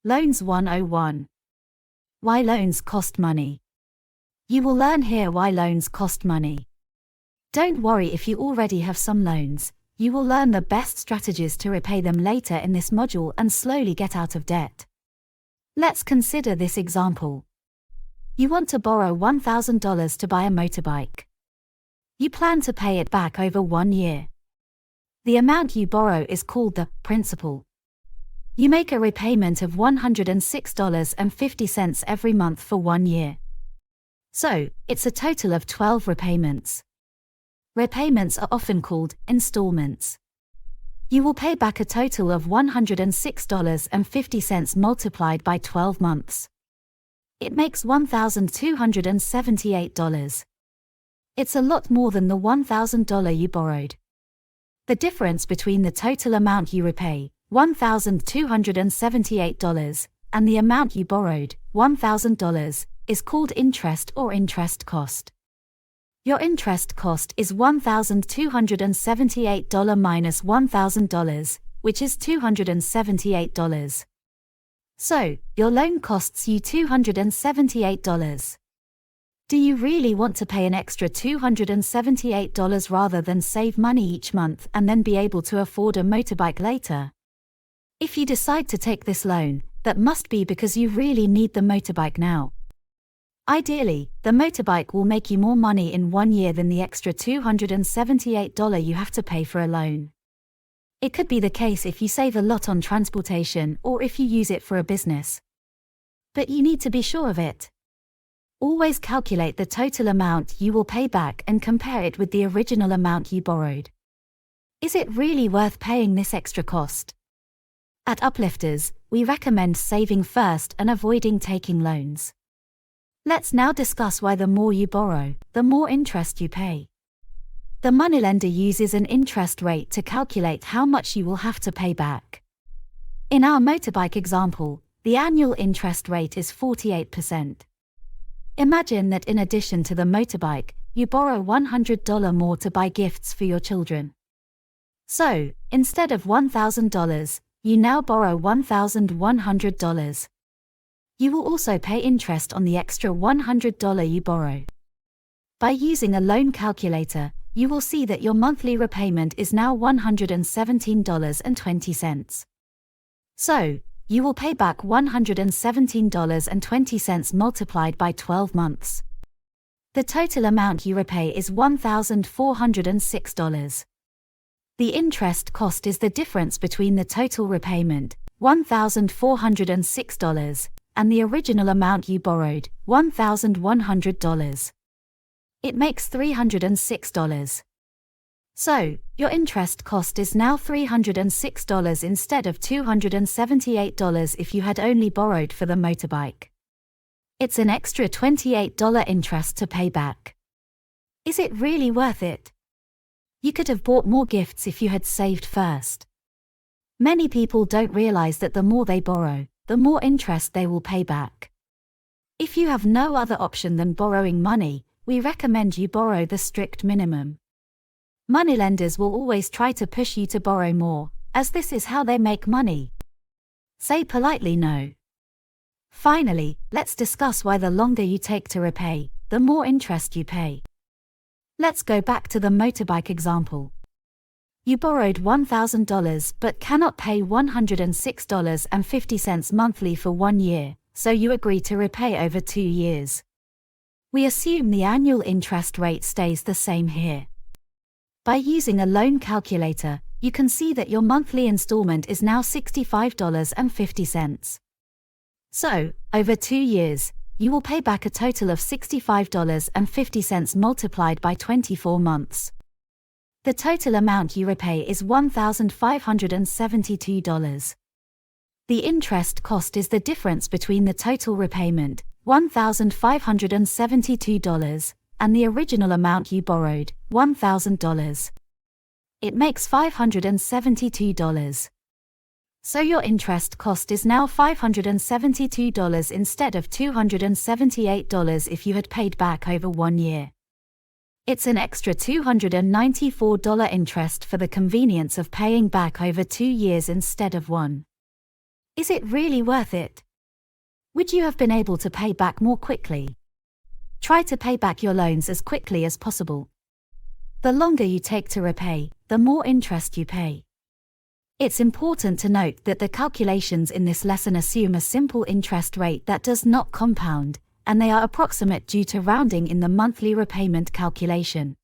Loans 101. Why loans cost money. You will learn here why loans cost money. Don't worry if you already have some loans, you will learn the best strategies to repay them later in this module and slowly get out of debt. Let's consider this example. You want to borrow $1,000 to buy a motorbike. You plan to pay it back over 1 year. The amount you borrow is called the principal. You make a repayment of $106.50 every month for 1 year. So, it's a total of 12 repayments. Repayments are often called installments. You will pay back a total of $106.50 multiplied by 12 months. It makes $1,278. It's a lot more than the $1,000 you borrowed. The difference between the total amount you repay, $1,278, and the amount you borrowed, $1,000, is called interest or interest cost. Your interest cost is $1,278 minus $1,000, which is $278. So, your loan costs you $278. Do you really want to pay an extra $278 rather than save money each month and then be able to afford a motorbike later? If you decide to take this loan, that must be because you really need the motorbike now. Ideally, the motorbike will make you more money in 1 year than the extra $278 you have to pay for a loan. It could be the case if you save a lot on transportation or if you use it for a business. But you need to be sure of it. Always calculate the total amount you will pay back and compare it with the original amount you borrowed. Is it really worth paying this extra cost? At Uplifters, we recommend saving first and avoiding taking loans. Let's now discuss why the more you borrow, the more interest you pay. The moneylender uses an interest rate to calculate how much you will have to pay back. In our motorbike example, the annual interest rate is 48%. Imagine that in addition to the motorbike, you borrow $100 more to buy gifts for your children. So, instead of $1,000, you now borrow $1,100. You will also pay interest on the extra $100 you borrow. By using a loan calculator, you will see that your monthly repayment is now $117.20. So, you will pay back $117.20 multiplied by 12 months. The total amount you repay is $1,406. The interest cost is the difference between the total repayment, $1,406, and the original amount you borrowed, $1,100. It makes $306. So, your interest cost is now $306 instead of $278 if you had only borrowed for the motorbike. It's an extra $28 interest to pay back. Is it really worth it? You could have bought more gifts if you had saved first. Many people don't realize that the more they borrow, the more interest they will pay back. If you have no other option than borrowing money, we recommend you borrow the strict minimum. Moneylenders will always try to push you to borrow more, as this is how they make money. Say politely no. Finally, let's discuss why the longer you take to repay, the more interest you pay. Let's go back to the motorbike example. You borrowed $1,000 but cannot pay $106.50 monthly for 1 year, so you agree to repay over 2 years. We assume the annual interest rate stays the same here. By using a loan calculator, you can see that your monthly installment is now $65.50. So, over 2 years, you will pay back a total of $65.50 multiplied by 24 months. The total amount you repay is $1,572. The interest cost is the difference between the total repayment, $1,572, and the original amount you borrowed, $1,000. It makes $572. So your interest cost is now $572 instead of $278 if you had paid back over 1 year. It's an extra $294 interest for the convenience of paying back over 2 years instead of 1. Is it really worth it? Would you have been able to pay back more quickly? Try to pay back your loans as quickly as possible. The longer you take to repay, the more interest you pay. It's important to note that the calculations in this lesson assume a simple interest rate that does not compound, and they are approximate due to rounding in the monthly repayment calculation.